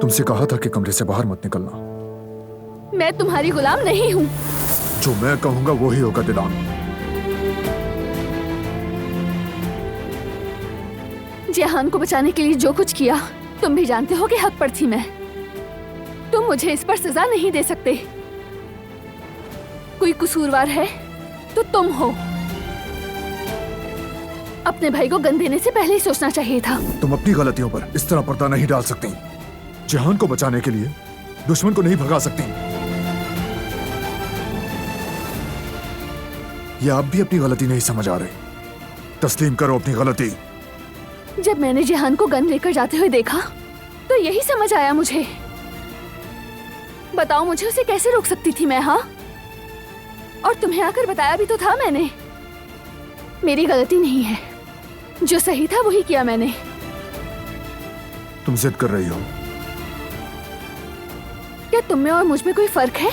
तुमसे कहा था कि कमरे से बाहर मत निकलना। मैं तुम्हारी गुलाम नहीं हूँ। जो मैं कहूंगा वो ही होगा दिलान। जेहान को बचाने के लिए जो कुछ किया तुम भी जानते हो कि हक पर थी मैं। तुम मुझे इस पर सजा नहीं दे सकते। कोई कसूरवार है तो तुम हो। अपने भाई को गन देने से पहले ही सोचना चाहिए था। तुम अपनी गलतियों पर इस तरह पर्दा नहीं डाल सकती। जेहान को बचाने के लिए दुश्मन को नहीं भगा सकती। या आप भी अपनी गलती नहीं समझ आ रहे। तस्लीम करो अपनी गलती। जब मैंने जेहान को गन लेकर जाते हुए देखा तो यही समझ आया मुझे। बताओ मुझे उसे कैसे रोक सकती थी मैं? हाँ, और तुम्हें आकर बताया भी तो था मैंने। मेरी गलती नहीं है, जो सही था वही किया मैंने। तुम जिद कर रही हो। क्या तुम में और मुझ में कोई फर्क है?